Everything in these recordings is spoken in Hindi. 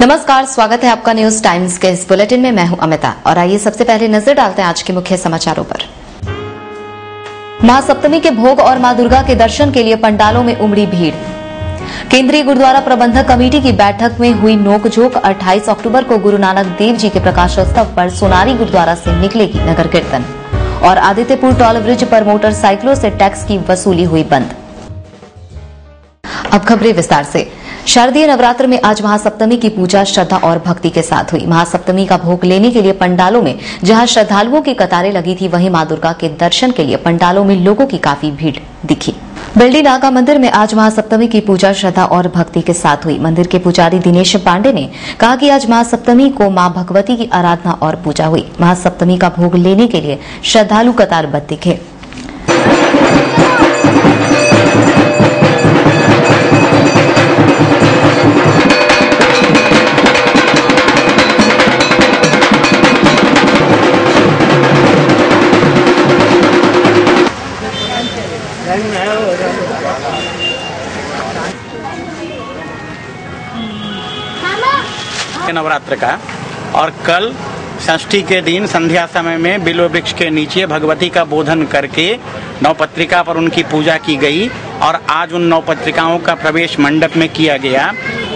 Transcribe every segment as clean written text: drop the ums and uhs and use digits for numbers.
नमस्कार, स्वागत है आपका न्यूज टाइम्स के इस बुलेटिन में। मैं हूं अमिता और आइए सबसे पहले नजर डालते हैं आज के मुख्य समाचारों पर। महासप्तमी के भोग और मां दुर्गा के दर्शन के लिए पंडालों में उमड़ी भीड़। केंद्रीय गुरुद्वारा प्रबंधक कमेटी की बैठक में हुई नोकझोंक। 28 अक्टूबर को गुरु नानक देव जी के प्रकाशोत्सव पर सोनारी गुरुद्वारा से निकलेगी नगर कीर्तन। और आदित्यपुर टोल ब्रिज पर मोटरसाइकिलों से टैक्स की वसूली हुई बंद। अब खबरें विस्तार से। शारदीय नवरात्र में आज महासप्तमी की पूजा श्रद्धा और भक्ति के साथ हुई। महासप्तमी का भोग लेने के लिए पंडालों में जहां श्रद्धालुओं की कतारें लगी थी, वहीं मां दुर्गा के दर्शन के लिए पंडालों में लोगों की काफी भीड़ दिखी। बेलडी नागा मंदिर में आज महासप्तमी की पूजा श्रद्धा और भक्ति के साथ हुई। मंदिर के पुजारी दिनेश पांडे ने कहा कि आज महासप्तमी को मां भगवती की आराधना और पूजा हुई। महासप्तमी का भोग लेने के लिए श्रद्धालु कतारबद्ध दिखे। नवरात्र का और कल षष्ठी के दिन संध्या समय में बिल्व वृक्ष के नीचे भगवती का बोधन करके नवपत्रिका पर उनकी पूजा की गई और आज उन नवपत्रिकाओं का प्रवेश मंडप में किया गया।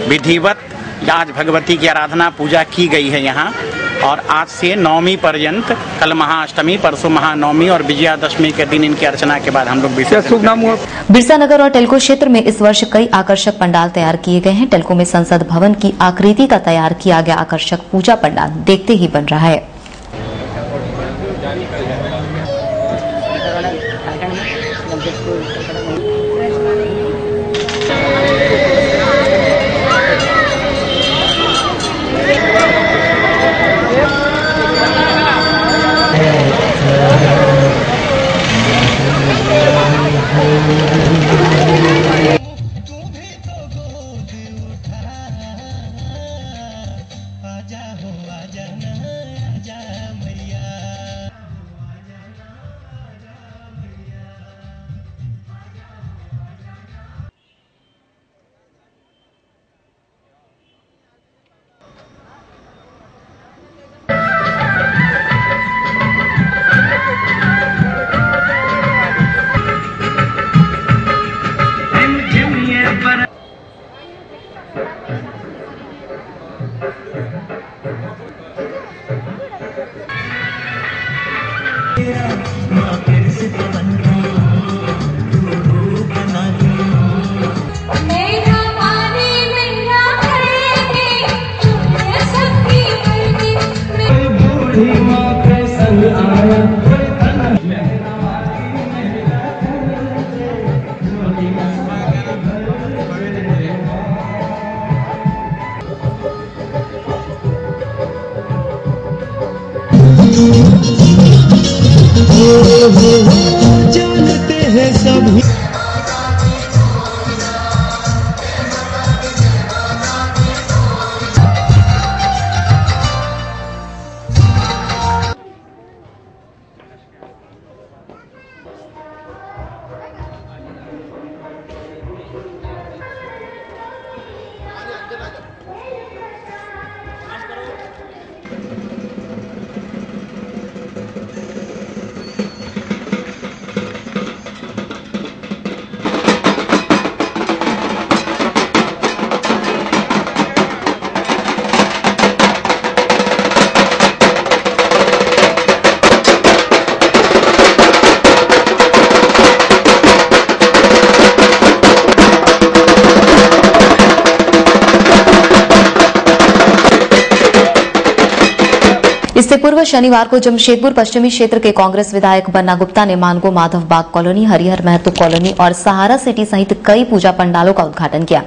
विधिवत आज भगवती की आराधना पूजा की गई है यहाँ। और आज से नवमी पर्यंत, कल महाअष्टमी, परसों महानवमी और विजयादशमी के दिन इनकी अर्चना के बाद हम लोग बिरसा नगर और टेल्को क्षेत्र में इस वर्ष कई आकर्षक पंडाल तैयार किए गए हैं। टेल्को में संसद भवन की आकृति का तैयार किया गया आकर्षक पूजा पंडाल देखते ही बन रहा है। जानते हैं सभी इससे पूर्व शनिवार को जमशेदपुर पश्चिमी क्षेत्र के कांग्रेस विधायक बन्ना गुप्ता ने मानगो माधव बाग कॉलोनी, हरिहर महतो कॉलोनी और सहारा सिटी सहित कई पूजा पंडालों का उद्घाटन किया।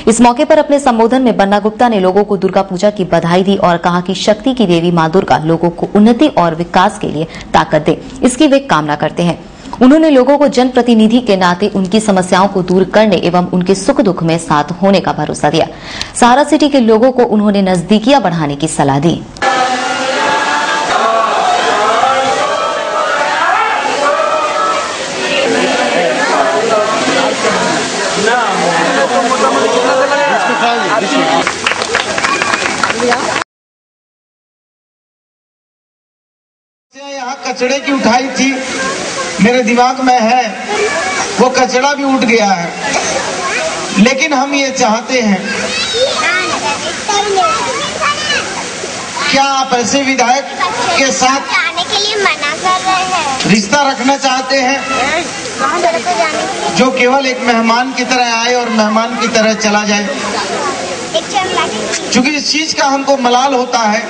इस मौके पर अपने संबोधन में बन्ना गुप्ता ने लोगों को दुर्गा पूजा की बधाई दी और कहा कि शक्ति की देवी मां दुर्गा लोगों को उन्नति और विकास के लिए ताकत दे, इसकी वे कामना करते हैं। उन्होंने लोगों को जनप्रतिनिधि के नाते उनकी समस्याओं को दूर करने एवं उनके सुख दुख में साथ होने का भरोसा दिया। सहारा सिटी के लोगों को उन्होंने नजदीकियां बढ़ाने की सलाह दी। यहाँ कचड़े की उठाई थी, मेरे दिमाग में है, वो कचड़ा भी उठ गया है। लेकिन हम ये चाहते हैं, क्या आप ऐसे विधायक के साथ जाने के लिए मना कर रहे हैं? रिश्ता रखना चाहते हैं जो केवल एक मेहमान की तरह आए और मेहमान की तरह चला जाए? क्योंकि इस चीज का हमको मलाल होता है,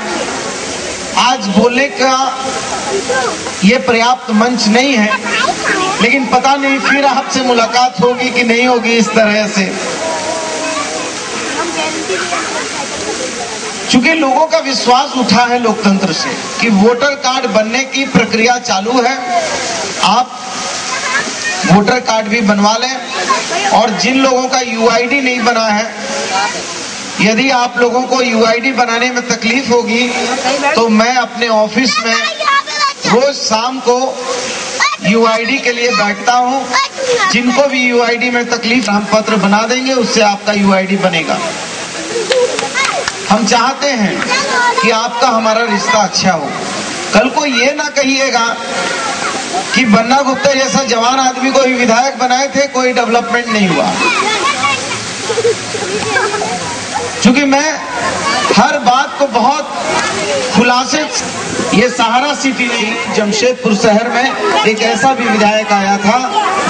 आज बोलने का ये पर्याप्त मंच नहीं है, लेकिन पता नहीं फिर आपसे मुलाकात होगी कि नहीं होगी इस तरह से। चूंकि लोगों का विश्वास उठा है लोकतंत्र से कि वोटर कार्ड बनने की प्रक्रिया चालू है, आप वोटर कार्ड भी बनवा लें। और जिन लोगों का यूआईडी नहीं बना है, यदि आप लोगों को यूआईडी बनाने में तकलीफ होगी तो मैं अपने ऑफिस में रोज शाम को यूआईडी के लिए बैठता हूं। जिनको भी यूआईडी में तकलीफ, हम पत्र बना देंगे, उससे आपका यूआईडी बनेगा। हम चाहते हैं कि आपका हमारा रिश्ता अच्छा हो। कल को ये ना कहिएगा कि बन्ना गुप्ता जैसा जवान आदमी को ही विधायक बनाए थे, कोई डेवलपमेंट नहीं हुआ। क्योंकि मैं हर बात को बहुत खुलासे, ये सहारा सिटी नहीं, जमशेदपुर शहर में एक ऐसा भी विधायक आया था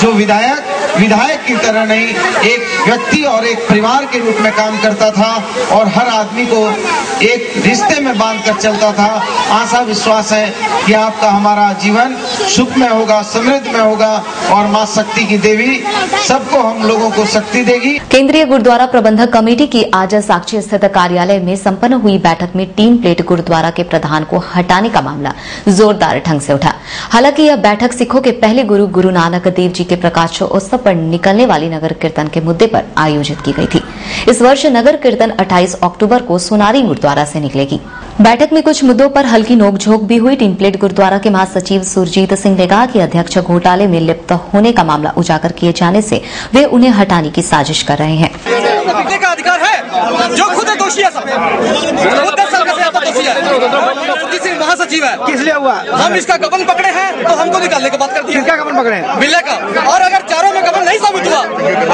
जो विधायक की तरह नहीं, एक व्यक्ति और एक परिवार के रूप में काम करता था और हर आदमी को एक रिश्ते में बांधकर चलता था। आशा विश्वास है कि आपका हमारा जीवन सुखमय होगा, समृद्ध में होगा और मां शक्ति की देवी सबको, हम लोगों को शक्ति देगी। केंद्रीय गुरुद्वारा प्रबंधक कमेटी की आज साक्षी स्थित कार्यालय में संपन्न हुई बैठक में 3 प्लेट गुरुद्वारा के प्रधान को हटाने का मामला जोरदार ढंग से उठा। हालांकि यह बैठक सिखों के पहले गुरु नानक देव जी के प्रकाश उत्सव पर निकलने वाली नगर कीर्तन के मुद्दे पर आयोजित की गई थी। इस वर्ष नगर कीर्तन 28 अक्टूबर को सोनारी गुरुद्वारा से निकलेगी। बैठक में कुछ मुद्दों पर हल्की नोकझोंक भी हुई। 3 प्लेट गुरुद्वारा के महासचिव सुरजीत सिंह ने कहा कि अध्यक्ष घोटाले में लिप्त होने का मामला उजागर किए जाने से वे उन्हें हटाने की साजिश कर रहे हैं। का अधिकार है, जो खुद दोषी है, सब 10 साल का दोषी है, महासचिव है। किस लिए हुआ? हम इसका गबन पकड़े हैं तो हमको निकालने की बात करती है। किसका गबन पकड़े हैं? बिल्ले का। और अगर चारों में गबन नहीं साबित हुआ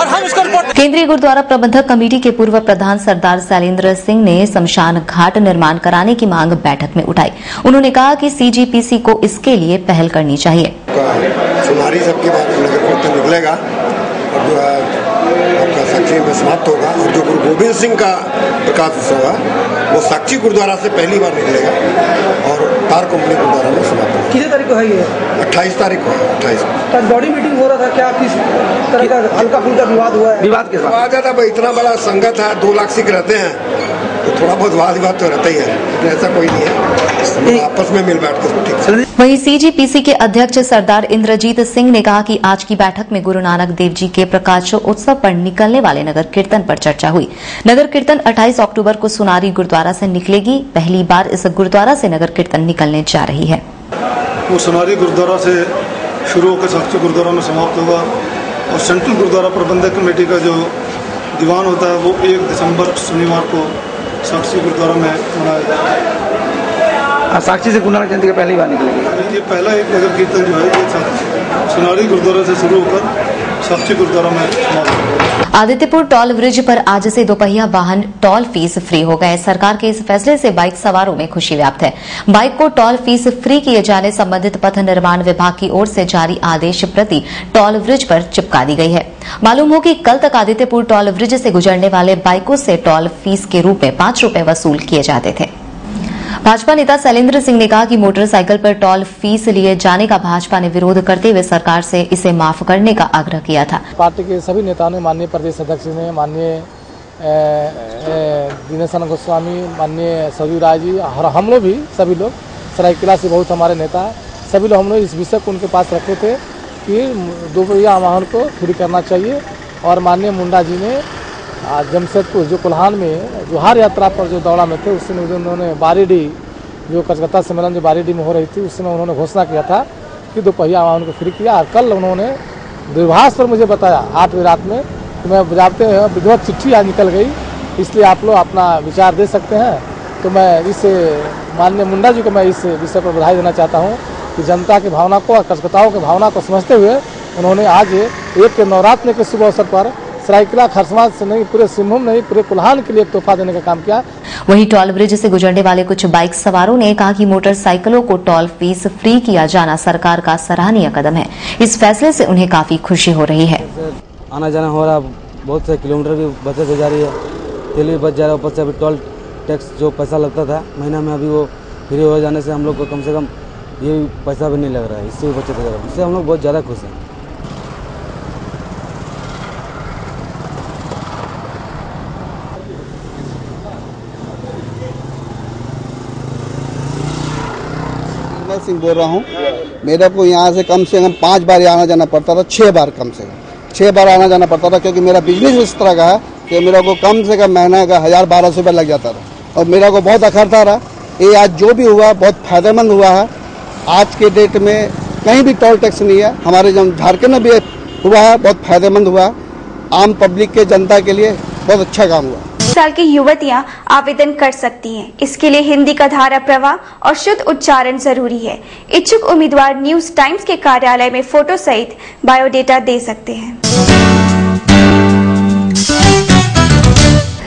और हम उसको रिपोर्ट। केंद्रीय गुरुद्वारा प्रबंधक कमेटी के पूर्व प्रधान सरदार शैलेंद्र सिंह ने शमशान घाट निर्माण कराने की मांग बैठक में उठाई। उन्होंने कहा कि सीजीपीसी को इसके लिए पहल करनी चाहिए। सुनारी सबके बाद नगर कीर्तन निकलेगा और जो आपका साक्षी में समाप्त होगा और जो गुरु गोविंद सिंह का प्रकाश उत्सव है वो साक्षी गुरुद्वारा से पहली बार निकलेगा और तार कंपनी गुरुद्वारा में समाप्त होगा। कितने तारीख को है ये? 28 तारीख को है। 28 को बॉडी मीटिंग हो रहा था, क्या किस तरह का हल्का फुल्का विवाद हुआ है? विवाद के साथ था, इतना बड़ा संगत है, 2 लाख सिख रहते हैं तो थोड़ा बहुत वाद विवाद तो रहता ही है, लेकिन ऐसा कोई नहीं है, आपस में मिल बैठ कर ठीक। वहीं सीजीपीसी के अध्यक्ष सरदार इंद्रजीत सिंह ने कहा कि आज की बैठक में गुरु नानक देव जी के प्रकाश उत्सव पर निकलने वाले नगर कीर्तन पर चर्चा हुई। नगर कीर्तन 28 अक्टूबर को सोनारी गुरुद्वारा से निकलेगी। पहली बार इस गुरुद्वारा से नगर कीर्तन निकलने जा रही है। वो सोनारी गुरुद्वारा से शुरू होकर साक्षी गुरुद्वारा में समाप्त होगा और सेंट्रल गुरुद्वारा प्रबंधक कमेटी का जो दीवान होता है वो 1 दिसंबर शनिवार को साक्षी गुरुद्वारा में मनाया जाएगा। साक्षी से गुरु नानक जयंती का पहली बार निकलेगी। ये पहला एक नगर कीर्तन जो है ये सोनारी गुरुद्वारा से शुरू होकर साक्षी गुरुद्वारा में समाप्त होगा। आदित्यपुर टोल ब्रिज पर आज से दोपहिया वाहन टोल फीस फ्री हो गए। सरकार के इस फैसले से बाइक सवारों में खुशी व्याप्त है। बाइक को टोल फीस फ्री किए जाने संबंधित पथ निर्माण विभाग की ओर से जारी आदेश प्रति टोल ब्रिज पर चिपका दी गई है। मालूम हो कि कल तक आदित्यपुर टोल ब्रिज से गुजरने वाले बाइकों से टोल फीस के रूप में 5 रुपए वसूल किए जाते थे। भाजपा नेता शैलेंद्र सिंह ने कहा कि मोटरसाइकिल पर टोल फीस लिए जाने का भाजपा ने विरोध करते हुए सरकार से इसे माफ करने का आग्रह किया था। पार्टी के सभी नेताओं ने, माननीय प्रदेश अध्यक्ष ने, माननीय दिनेशन गोस्वामी, माननीय सरयू राय जी और हम लोग भी, सभी लोग, सरायकेला से बहुत हमारे नेता, सभी लोग हम लोग इस विषय को उनके पास रखे थे कि दोपहिया वाहन को फ्री करना चाहिए। और माननीय मुंडा जी ने जमशेदपुर जो कोल्हान में जोहार यात्रा पर जो दौड़ा में थे, उस समय उन्होंने बारीडी जो कलकत्ता सम्मेलन जो बारीडी में हो रही थी, उस समय उन्होंने घोषणा किया था कि दोपहिया वाहन को फ्री किया। और कल उन्होंने दूरभाष पर मुझे बताया 8 बजे रात में कि मैं बजाते हैं विधिवत चिट्ठी आज निकल गई, इसलिए आप लोग अपना विचार दे सकते हैं। तो मैं इस माननीय मुंडा जी को मैं इस विषय पर बधाई देना चाहता हूँ कि जनता की भावना को और कार्यकर्ताओं की भावना को समझते हुए उन्होंने आज एक नवरात्र के शुभ अवसर पर सरायकेला खरसावां से नहीं पूरे सिंहभूम नहीं पूरे कुल्हान के लिए एक तोहफा देने का काम किया। वहीं टोल ब्रिज से गुजरने वाले कुछ बाइक सवारों ने कहा कि मोटरसाइकिलों को टोल फीस फ्री किया जाना सरकार का सराहनीय कदम है। इस फैसले से उन्हें काफी खुशी हो रही है। आना जाना हो रहा, बहुत से किलोमीटर भी बचत हो जा रही है, तेल भी बच जा रहा है, ऊपर से अभी टोल टैक्स जो पैसा लगता था महीना में अभी वो फ्री हो जाने से हम लोग को कम से कम ये पैसा भी नहीं लग रहा है, इससे भी बचत हो जा रहा है, इससे हम लोग बहुत ज़्यादा खुश हैं। सिंह बोल रहा हूँ। मेरे को यहाँ से कम 5 बार आना जाना पड़ता था, 6 बार कम से कम 6 बार आना जाना पड़ता था, क्योंकि मेरा बिजनेस इस तरह का है कि मेरे को कम से कम महीने का 1000-1200 रुपये लग जाता था और मेरा को बहुत अखरता रहा। ये आज जो भी हुआ बहुत फायदेमंद हुआ है। आज के डेट में कहीं भी टोल टैक्स नहीं है, हमारे झारखंड में भी हुआ है, बहुत फायदेमंद हुआ। आम पब्लिक के जनता के लिए बहुत अच्छा काम हुआ। साल की युवतियां आवेदन कर सकती हैं। इसके लिए हिंदी का धारा प्रवाह और शुद्ध उच्चारण जरूरी है। इच्छुक उम्मीदवार न्यूज टाइम्स के कार्यालय में फोटो सहित बायोडेटा दे सकते हैं।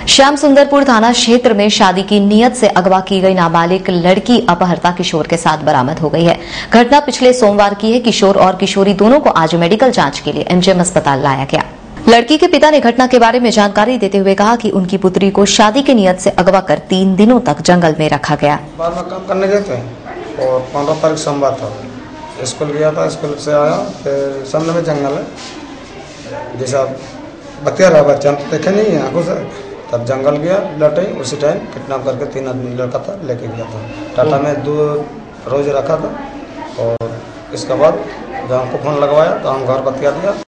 श्याम सुंदरपुर थाना क्षेत्र में शादी की नियत से अगवा की गई नाबालिग लड़की अपहर्ता किशोर के साथ बरामद हो गई है। घटना पिछले सोमवार की है। किशोर और किशोरी दोनों को आज मेडिकल जांच के लिए एमजीएम अस्पताल लाया गया। लड़की के पिता ने घटना के बारे में जानकारी देते हुए कहा कि उनकी पुत्री को शादी की नियत से अगवा कर 3 दिनों तक जंगल में रखा गया। बाद में काम करने गए थे और 15 तारीख सोमवार था, स्कूल गया था, स्कूल से आया, फिर सामने में जंगल है, जैसा बतिया रहा बच्चा तो देखे नहीं है आंखों से, तब जंगल गया, लटे उसी टाइम किडनैप करके 3 आदमी लड़का था लेके गया था। टाटा में 2 रोज रखा था और इसके बाद जब हमको फोन लगवाया तो हम घर बतिया दिया।